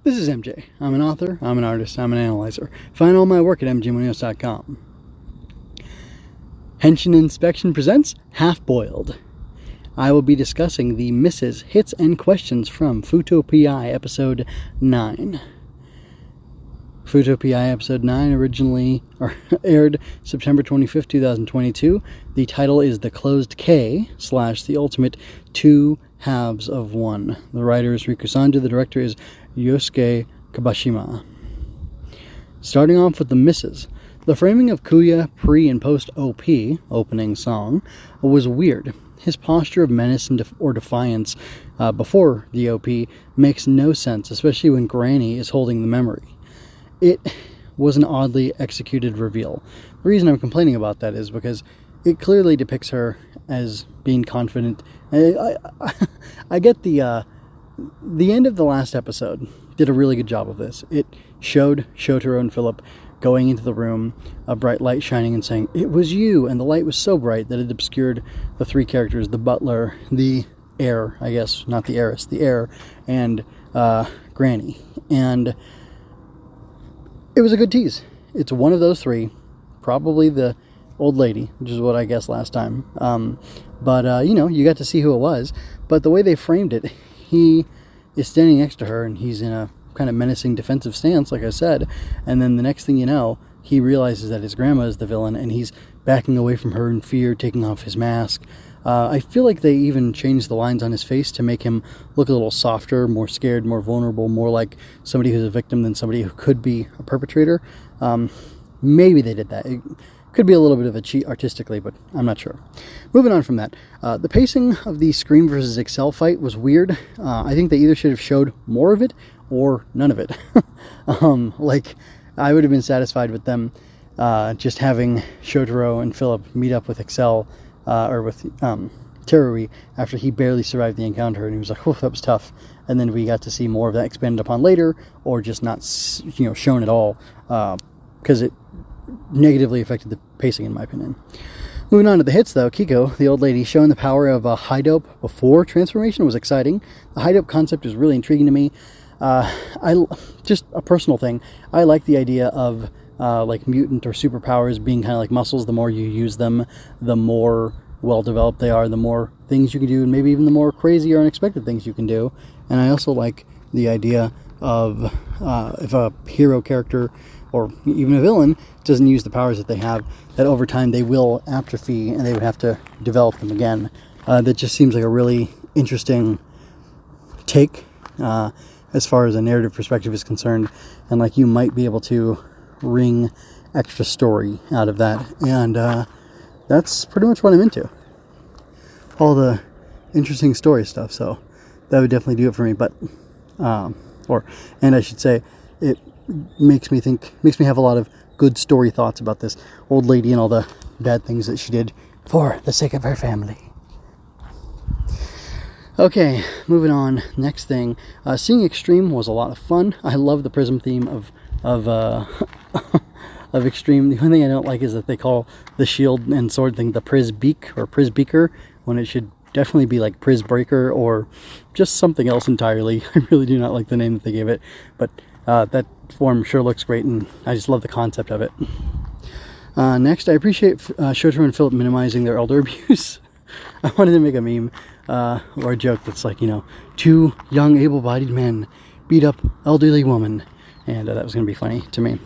This is MJ. I'm an author, I'm an artist, I'm an analyzer. Find all my work at mjmunoz.com. Henshin Inspection presents Half Boiled. I will be discussing the misses, hits, and questions from Fuuto PI Episode 9. Fuuto PI Episode 9 originally aired September 25th, 2022. The title is The Closed K / The Ultimate Two Halves of One. The writer is Riku Sanjo. The director is Yousuke Kabashima. Starting off with the misses. The framing of Kuya pre- and post-OP, opening song, was weird. His posture of menace or defiance before the OP makes no sense, especially when Granny is holding the memory. It was an oddly executed reveal. The reason I'm complaining about that is because it clearly depicts her as being confident. I get the end of the last episode did a really good job of this. It showed Shotaro and Philip going into the room, a bright light shining and saying, "It was you," and the light was so bright that it obscured the three characters, the butler, the heir, I guess, not the heiress, the heir, and Granny. And it was a good tease. It's one of those three, probably the old lady, which is what I guessed last time. But you got to see who it was. But the way they framed it, he is standing next to her, and he's in a kind of menacing defensive stance, like I said. And then the next thing you know, he realizes that his grandma is the villain, and he's backing away from her in fear, taking off his mask. I feel like they even changed the lines on his face to make him look a little softer, more scared, more vulnerable, more like somebody who's a victim than somebody who could be a perpetrator. Maybe they did that. It could be a little bit of a cheat artistically, but I'm not sure. Moving on from that, the pacing of the Scream vs. Accel fight was weird. I think they either should have showed more of it or none of it. I would have been satisfied with them just having Shotaro and Philip meet up with Accel, or with Teruri, after he barely survived the encounter, and he was like, "Oh, that was tough." And then we got to see more of that expanded upon later, or just not, shown at all, because it negatively affected the pacing, in my opinion. Moving on to the hits, though, Kiku, the old lady, showing the power of a high dope before transformation was exciting. The high dope concept is really intriguing to me. Just a personal thing, I like the idea of mutant or superpowers being kind of like muscles. The more you use them, the more well-developed they are, the more things you can do, and maybe even the more crazy or unexpected things you can do. And I also like the idea of if a hero character or even a villain doesn't use the powers that they have, that over time they will atrophy and they would have to develop them again. That just seems like a really interesting take as far as a narrative perspective is concerned, and you might be able to wring extra story out of that, and that's pretty much what I'm into, all the interesting story stuff. So that would definitely do it for me. But and I should say, it makes me have a lot of good story thoughts about this old lady and all the bad things that she did for the sake of her family. Okay, moving on. Next thing, seeing Extreme was a lot of fun. I love the prism theme of Extreme. The only thing I don't like is that they call the shield and sword thing the Prisbeak or Prisbeaker, when it should definitely be like Prisbreaker or just something else entirely. I really do not like the name that they gave it, but that form sure looks great, and I just love the concept of it. Next, I appreciate Shotaro and Philip minimizing their elder abuse. I wanted to make a meme or a joke that's like, two young able-bodied men beat up elderly woman, and that was going to be funny to me.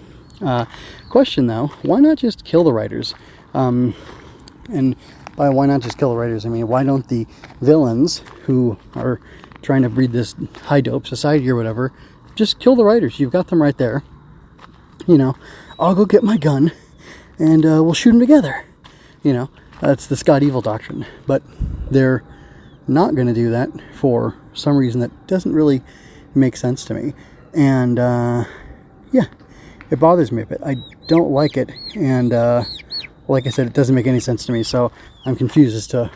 Question though, why not just kill the writers? And by why not just kill the writers, I mean, why don't the villains who are trying to breed this high dope society or whatever just kill the writers? You've got them right there. I'll go get my gun and we'll shoot them together. That's the Scott Evil doctrine. But they're not going to do that for some reason that doesn't really make sense to me. And it bothers me a bit. I don't like it, and like I said, it doesn't make any sense to me, so I'm confused as to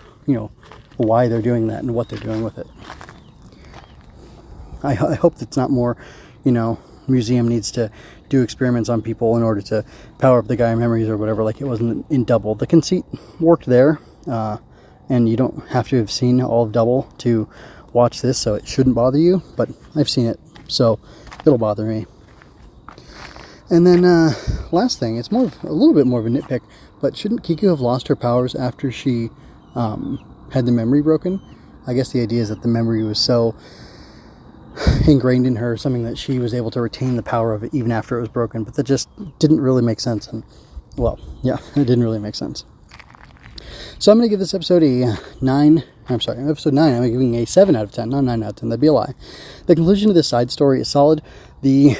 why they're doing that and what they're doing with it. I hope it's not more museum needs to do experiments on people in order to power up the Gaia memories or whatever, like it wasn't in Double. The conceit worked there, and you don't have to have seen all of Double to watch this, so it shouldn't bother you, but I've seen it, so it'll bother me. And then last thing, it's a little bit more of a nitpick, but shouldn't Kiku have lost her powers after she had the memory broken? I guess the idea is that the memory was so ingrained in her, something that she was able to retain the power of it even after it was broken, but that just didn't really make sense. And well, yeah, it didn't really make sense. So I'm going to give this episode a 9. I'm sorry, episode 9, I'm giving a 7 out of 10, not 9 out of 10, that'd be a lie. The conclusion of this side story is solid. The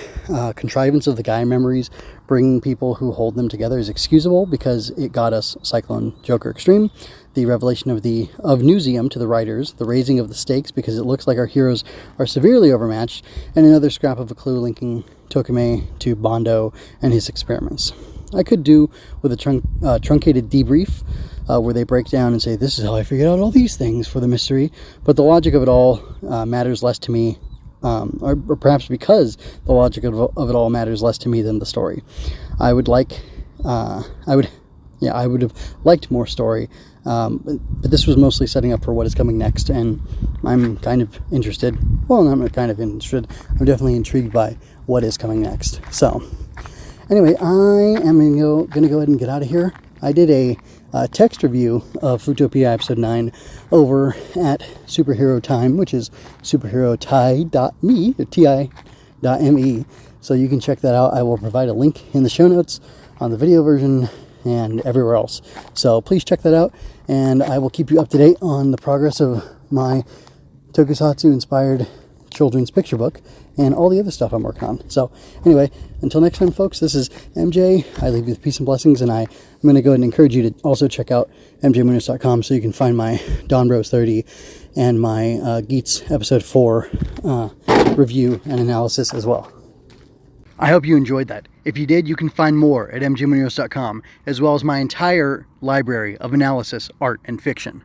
contrivance of the Gaia memories, bringing people who hold them together, is excusable because it got us Cyclone Joker Extreme. The revelation of Newsium to the writers, the raising of the stakes because it looks like our heroes are severely overmatched, and another scrap of a clue linking Tokime to Bondo and his experiments. I could do with a truncated debrief where they break down and say, this is how I figured out all these things for the mystery, but the logic of it all matters less to me, or perhaps because the logic of it all matters less to me than the story. I would have liked more story, but this was mostly setting up for what is coming next, and I'm kind of interested. Well, I'm not kind of interested. I'm definitely intrigued by what is coming next. So, anyway, I am going to go ahead and get out of here. I did a text review of Fuuto PI episode 9 over at Superhero Time, which is superherotai.me, or ti.me. So you can check that out. I will provide a link in the show notes on the video version and everywhere else. So please check that out, and I will keep you up to date on the progress of my tokusatsu-inspired children's picture book and all the other stuff I'm working on. So anyway, until next time, folks, this is MJ. I leave you with peace and blessings, and I'm going to go ahead and encourage you to also check out mjmunoz.com so you can find my Dawn Bros 30 and my Geets episode 4 review and analysis as well. I hope you enjoyed that. If you did, you can find more at mjmunoz.com, as well as my entire library of analysis, art, and fiction.